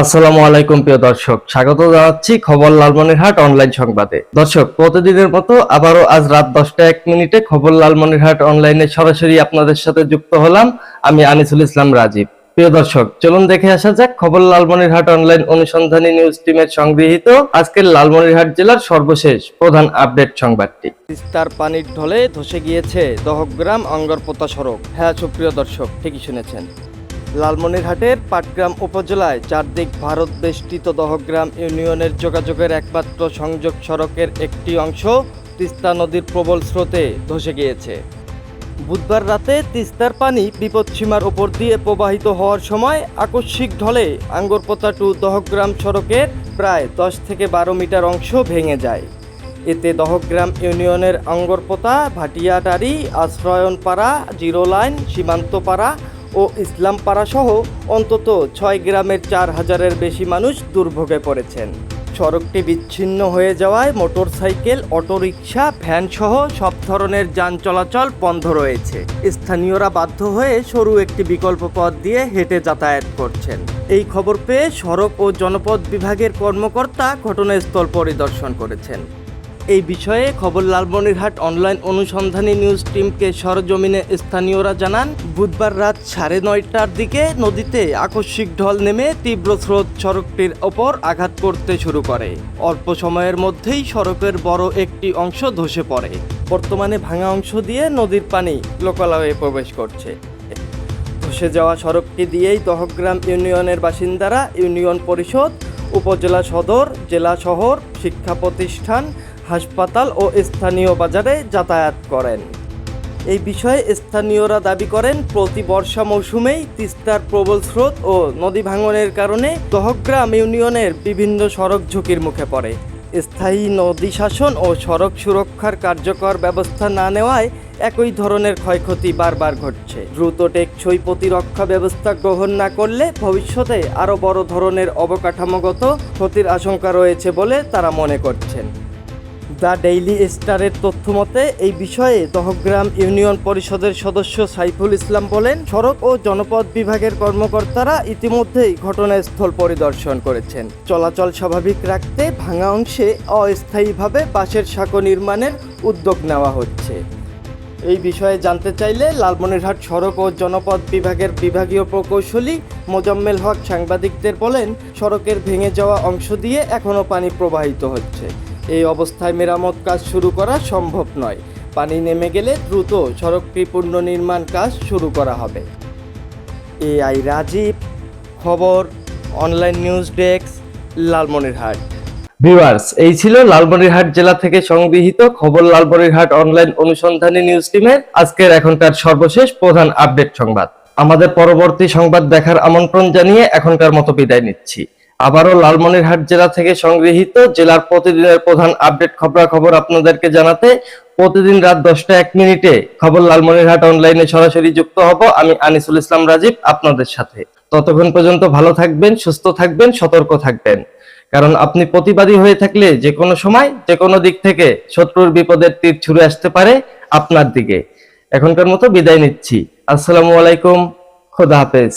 আসসালামু আলাইকুম প্রিয় দর্শক, স্বাগত জানাচ্ছি খবর লালমনিরহাট অনলাইন সংবাদে। দর্শক, প্রতিদিনের মতো আবারও আজ রাত 10টা 1 মিনিটে খবর লালমনিরহাট অনলাইনে সরাসরি আপনাদের সাথে যুক্ত হলাম। আমি আনিসুল ইসলাম রাজীব। প্রিয় দর্শক, চলুন দেখে আসা যাক খবর লালমনিরহাট অনলাইন অনুসন্ধানী নিউজ টিমের সংগৃহীত আজকের লালমনিরহাট জেলার সর্বশেষ প্রধান আপডেট সংবাদটি। তিস্তার পানির ঢলে ধসে গিয়েছে দহগ্রাম অঙ্গরপোতা সড়ক। হ্যাঁ সুপ্রিয় দর্শক, ঠিকই শুনেছেন। লালমনিরহাটের পাটগ্রাম উপজেলায় চারদিক ভারত বেষ্টিত দহগ্রাম ইউনিয়নের যোগাযোগের একমাত্র সংযোগ সড়কের একটি অংশ তিস্তা নদীর প্রবল স্রোতে ধসে গিয়েছে। বুধবার রাতে তিস্তার পানি বিপদসীমার উপর দিয়ে প্রবাহিত হওয়ার সময় আকস্মিক ঢলে আঙ্গরপোতা টু দহগ্রাম সড়কের প্রায় 10 থেকে 12 মিটার অংশ ভেঙে যায়। এতে দহগ্রাম ইউনিয়নের আঙ্গরপোতা, ভাটিয়াটারি, আশ্রয়নপাড়া, জিরো লাইন, সীমান্তপাড়া ও ইসলামপাড়া সহ অন্তত 6 গ্রামের 4000-এর বেশি মানুষ দুর্ভোগে পড়েছেন। সড়কটি বিচ্ছিন্ন হয়ে যাওয়ায় মোটরসাইকেল, অটোরিকশা, ভ্যান সহ সব ধরনের যান চলাচল বন্ধ রয়েছে। স্থানীয়রা বাধ্য হয়ে সরু একটি বিকল্প পথ দিয়ে হেঁটে যাতায়াত করছেন। এই খবর পেয়ে সড়ক ও জনপথ বিভাগের কর্মকর্তা ঘটনাস্থল পরিদর্শন করেছেন। এই বিষয়ে খবর লালমনিরহাট অনলাইন অনুসন্ধানী নিউজ টিমকে সরজমিনে স্থানীয়রা জানান, বুধবার রাত 9:30টার দিকে নদীতে আকস্মিক ঢল নেমে তীব্র স্রোত সড়কটির ওপর আঘাত করতে শুরু করে। অল্প সময়ের মধ্যেই সড়কের বড় একটি অংশ ধসে পড়ে। বর্তমানে ভাঙা অংশ দিয়ে নদীর পানি লোকালয়ে প্রবেশ করছে। ধসে যাওয়া সড়কটি দিয়েই দহগ্রাম ইউনিয়নের বাসিন্দারা ইউনিয়ন পরিষদ, উপজেলা সদর, জেলা শহর, শিক্ষা প্রতিষ্ঠান, হাসপাতাল ও স্থানীয় বাজারে যাতায়াত করেন। এই বিষয়ে স্থানীয়রা দাবি করেন, প্রতি বর্ষা মৌসুমেই তিস্তার প্রবল স্রোত ও নদী ভাঙনের কারণে দহগ্রাম ইউনিয়নের বিভিন্ন সড়ক ঝুঁকির মুখে পড়ে। স্থায়ী নদী শাসন ও সড়ক সুরক্ষার কার্যকর ব্যবস্থা না নেওয়ায় একই ধরনের ক্ষয়ক্ষতি বারবার ঘটছে। দ্রুত টেকসই প্রতিরক্ষা ব্যবস্থা গ্রহণ না করলে ভবিষ্যতে আরও বড় ধরনের অবকাঠামোগত ক্ষতির আশঙ্কা রয়েছে বলে তারা মনে করছেন। দ্য ডেইলি স্টারের তথ্য মতে এই বিষয়ে দহগ্রাম ইউনিয়ন পরিষদের সদস্য সাইফুল ইসলাম বলেন, সড়ক ও জনপথ বিভাগের কর্মকর্তারা ইতিমধ্যেই ঘটনাস্থল পরিদর্শন করেছেন। চলাচল স্বাভাবিক রাখতে ভাঙা অংশে অস্থায়ীভাবে বাঁশের সাঁকো নির্মাণের উদ্যোগ নেওয়া হচ্ছে। এই বিষয়ে জানতে চাইলে লালমনিরহাট সড়ক ও জনপথ বিভাগের বিভাগীয় প্রকৌশলী মোজাম্মেল হক সাংবাদিকদের বলেন, সড়কের ভেঙে যাওয়া অংশ দিয়ে এখনও পানি প্রবাহিত হচ্ছে। এই অবস্থায় মেরামত কাজ শুরু করা সম্ভব নয়। পানি নেমে গেলে দ্রুত সড়কটি পুনর্নির্মাণ কাজ শুরু করা হবে। AI রাজীব, খবর online news desk, Lalmonirhat. Viewers, এই ছিল লালমনিরহাট জেলা থেকে সংগৃহীত খবর লালমনিরহাট অনলাইন অনুসন্ধানী নিউজ টিমের আজকের এখনকার সর্বশেষ প্রধান আপডেট সংবাদ। আমাদের পরবর্তী সংবাদ দেখার আমন্ত্রণ জানিয়ে এখনকার মতো বিদায় নিচ্ছি। আবারও লালমনিরহাট জেলা থেকে সংগৃহীত জেলার প্রতিদিনের প্রধান আপডেট খবরাখবর আপনাদেরকে জানাতে প্রতিদিন রাত 10টা 1 মিনিটে খবর লালমনিরহাট অনলাইনে সরাসরি যুক্ত হব আমি আনিসুল ইসলাম রাজীব আপনাদের সাথে। ততক্ষণ পর্যন্ত ভালো থাকবেন, সুস্থ থাকবেন, সতর্ক থাকবেন। কারণ আপনি প্রতিবাদী হয়ে থাকলে যে কোনো সময় যে কোনো দিক থেকে শত্রুর বিপদের তীর ছুঁড়ে আসতে পারে আপনার দিকে। এখনকার মতো বিদায় নিচ্ছি। আসসালামু আলাইকুম, খোদা হাফেজ।